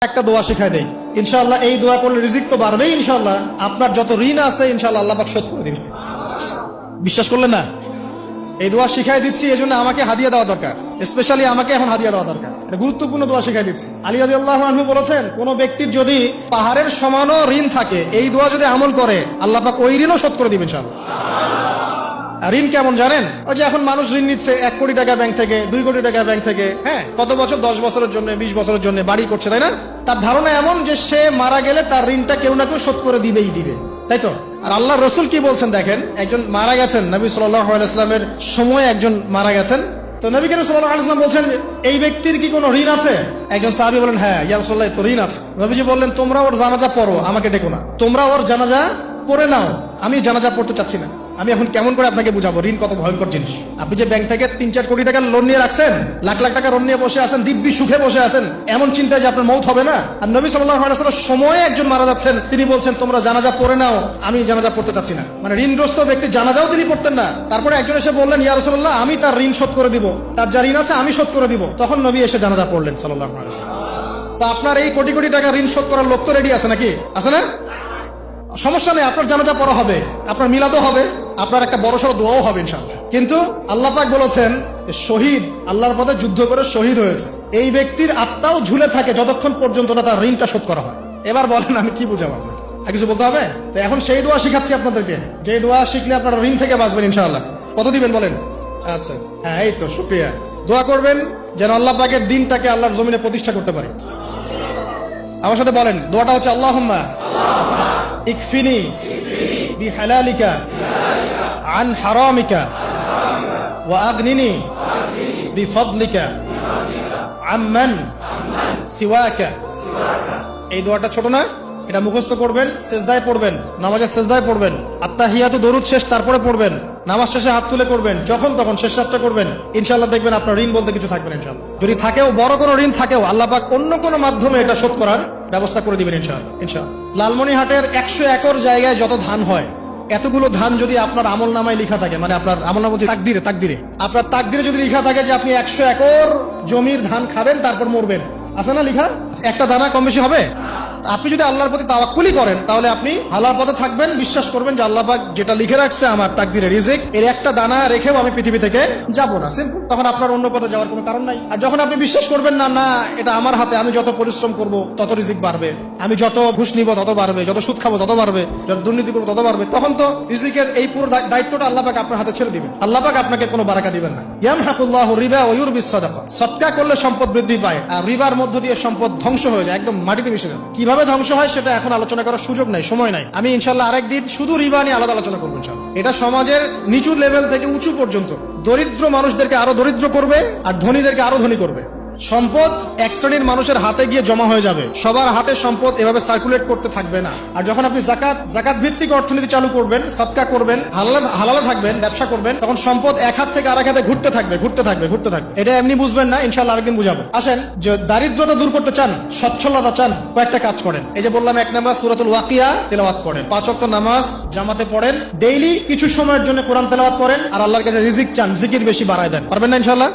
একটা দোয়া শিখাই দেই, ইনশাআল্লাহ এই দোয়া করলে রিজিক তো বাড়বেই ইনশাআল্লাহ। আপনার যত ঋণ আছে ইনশাআল্লাহ আল্লাহ পাক শোধ করে দিবেন। বিশ্বাস করলেন না? এই দোয়া শিখাই দিচ্ছি, এজন্য আমাকে হাদিয়া দেওয়া দরকার, স্পেশালি আমাকে এখন হাদিয়া দেওয়া দরকার। এটা গুরুত্বপূর্ণ দোয়া শিখাই দিচ্ছি। আলী রাদিয়াল্লাহু আনহু বলেছেন, কোন ব্যক্তির যদি পাহাড়ের সমানও ঋণ থাকে, এই দোয়া যদি আমল করে আল্লাহ পাক ওই ঋণও শোধ করে দিবেন ইনশাআল্লাহ। ঋণ কেমন জানেন? ওই যে এখন মানুষ ঋণ নিচ্ছে 1 কোটি টাকা ব্যাংক থেকে, 2 কোটি টাকা ব্যাংক থেকে, হ্যাঁ, কত বছর, 10 বছরের জন্য, 20 বছরের জন্য বাড়ি করছে, তাই না? তার ধারণা এমন যে সে মারা গেলে তার ঋণটা কেউ না কেউ শোধ করে দিবেই দিবে, তাই তো? আর আল্লাহ রসুল কি বলছেন দেখেন, একজন মারা গেছেন, নবী সাল্লাল্লাহু আলাইহি ওয়াসাল্লামের সময় একজন মারা গেছেন। তো নবী করিম সাল্লাল্লাহু আলাইহি ওয়াসাল্লাম বলছেন, এই ব্যক্তির কি কোনো ঋণ আছে? একজন সাহাবী বলেন, হ্যাঁ ইয়া রাসূলুল্লাহ, তো ঋণ আছে। নবীজি বললেন, তোমরা ওর জানাজা পড়ো, আমাকে ডেকো না, তোমরা ওর জানাজা পড়ে নাও, আমি জানাজা পড়তে চাচ্ছি না। আমি এখন কেমন করে আপনাকে বুঝাবো ঋণ কত ভয়ঙ্কর জিনিস? আপনি যে ব্যাংক থেকে 3-4 কোটি টাকার লোন নিয়ে রাখছেন, লাখ লাখ টাকা লোন নিয়ে বসে আছেন, দিব্যি সুখে বসে আছেন, এমন চিন্তায় যে আপনার মৌত হবে না। আর নবী সাল্লাল্লাহু আলাইহি ওয়াসাল্লাম সময়ে একজন মারা যাচ্ছেন, তিনি বলছেন তোমরা জানাজা পড়ে নাও, আমি জানাজা পড়তে চাচ্ছি না। মানে ঋণগ্রস্ত ব্যক্তি জানাজাও তিনি পড়তেন না। তারপরে একজন এসে বললেন, ইয়া রাসূলুল্লাহ, আমি তার ঋণ শোধ করে দিব, তার যা ঋণ আছে আমি শোধ করে দিব। তখন নবী এসে জানাজা পড়লেন সাল্লাল্লাহু আলাইহি ওয়াসাল্লাম। তো আপনার এই কোটি কোটি টাকা ঋণ শোধ করার লোক তো রেডি আছে নাকি? আছে না? সমস্যা নেই, আপনার জানাজা পড়া হবে, আপনার মিলাদও হবে, আপনার একটা বড়সড় দোয়াও হবে ইনশাআল্লাহ। কিন্তু আল্লাহ পাক বলেছেন, শহীদ, আল্লাহর পথে যুদ্ধ করে শহীদ হয়েছে, এই ব্যক্তির আত্মাও ঝুলে থাকে যতক্ষণ পর্যন্ত না তার ঋণটা শোধ করা হয়। এবার বলেন আমি কি বুঝাবো আপনাকে? আর কিছু বলতে হবে? তো এখন সেই দোয়া শিখাচ্ছি আপনাদেরকে, যে দোয়া শিখলে আপনারা ঋণ থেকে বাঁচবেন ইনশাআল্লাহ। কত দিবেন বলেন? আচ্ছা, হ্যাঁ, এই তো, শুকরিয়া। দোয়া করবেন যেন আল্লাহ পাকের দিনটাকে আল্লাহর জমিনে প্রতিষ্ঠা করতে পারি। আমার সাথে বলেন, দোয়াটা হচ্ছে, আল্লাহুম্মা ইকফিনি বিহালালিকা আন হারামিকা ওয়া আগনিনি বিফদলিকা আম্মান সিওয়াকা। এই দোয়াটা ছোট না? এটা মুখস্থ করবেন, সেজদায় পড়বেন, নামাজের সেজদায় পড়বেন, আত্তাহিয়াতু দরুদ শেষ তারপরে পড়বেন, নামাজ শেষে হাত তুলে করবেন, যখন তখন শেষ রাতটা করবেন, ইনশাআল্লাহ দেখবেন আপনার ঋণ বলতে কিছু থাকবে না ইনশাআল্লাহ। যদি থাকেও, বড় কোনো ঋণ থাকেও, আল্লাহ পাক অন্য কোনো মাধ্যমে এটা শোধ করার ব্যবস্থা করে দিবেন ইনশাআল্লাহ। ইনশাআল্লাহ লালমনিরহাটের 100 একর জায়গায় যত ধান হয়, এতগুলো ধান যদি আপনার আমল নামায় লেখা থাকে, মানে আপনার আমল নামা বলছে তাকদিরে আপনার তাকদিরে যদি লেখা থাকে যে আপনি 100 একর জমির ধান খাবেন তারপর মরবেন, আছে না লেখা? একটা দানা কম বেশি হবে? আপনি যদি আল্লাহর প্রতি তাওয়াক্কুলি করেন, তাহলে আপনি আল্লাহর পথে থাকবেন, বিশ্বাস করবেন যে আল্লাহ পাক যেটা লিখে রাখছে আমার তাকদিরে রিজিক, এর একটা দানা রেখেও আমি পৃথিবী থেকে যাব না, সিম্পল। তখন আপনার অন্য পথে যাওয়ার কোনো কারণ নাই। আর যখন আপনি বিশ্বাস করবেন না, না এটা আমার হাতে, আমি যত পরিশ্রম করব তত রিজিক বাড়বে, আমি যত ঘুষ নিব তত বাড়বে, যত সুদ খাবো তত বাড়বে, যত দুর্নীতি করবো তত বাড়বে, তখন তো রিজিকের এই পুরো দায়িত্বটা আল্লাহ পাক আপনার হাতে ছেড়ে দিবেন। আল্লাহ পাক আপনাকে কোনো বারাকা দিবেন না। ইয়ামহাকুল্লাহু রিবা ওয়া ইউরবিস সাদাকা। সদকা করলে সম্পদ বৃদ্ধি পায়, আর রিবার মধ্য দিয়ে সম্পদ ধ্বংস হয়ে যায়, একদম মাটিতে মিশে যায়। কিভাবে ধ্বংস হয় সেটা এখন আলোচনা করার সুযোগ নাই, সময় নাই। আমি ইনশাআল্লাহ আরেকদিন শুধু রিবা নিয়ে আলাদা আলোচনা করবো ইনশাআল্লাহ। এটা সমাজের নিচু লেভেল থেকে উঁচু পর্যন্ত দরিদ্র মানুষদেরকে আরো দরিদ্র করবে, আর ধনীদেরকে আরো ধনী করবে। সম্পদ এক শ্রেণীর মানুষের হাতে গিয়ে জমা হয়ে যাবে, সবার হাতে সম্পদ এভাবে সার্কুলেট করতে থাকবে না। আর যখন আপনি জাকাত ভিত্তিক অর্থনীতি চালু করবেন, সদকা করবেন, হালালে থাকবেন, ব্যবসা করবেন, তখন সম্পদ এক হাত থেকে আরেক হাতে ঘুরতে থাকবে। এটা এমনি বুঝবেন না, ইনশাআল্লাহ আরেকদিন বুঝাবো। আসেন, যে দারিদ্রতা দূর করতে চান, সচ্ছলতা চান, কয়েকটা কাজ করেন। এই যে বললাম, 1 নাম্বার সূরাতুল ওয়াকিয়া তেলাওয়াত করেন, 5 ওয়াক্ত নামাজ জামাতে পড়েন, ডেইলি কিছু সময়ের জন্য কোরআন তেলাওয়াত করেন, আর আল্লাহর কাছে রিজিক চান, জিকির বেশি বাড়ায় দেন। পারবেন না ইনশাআল্লাহ?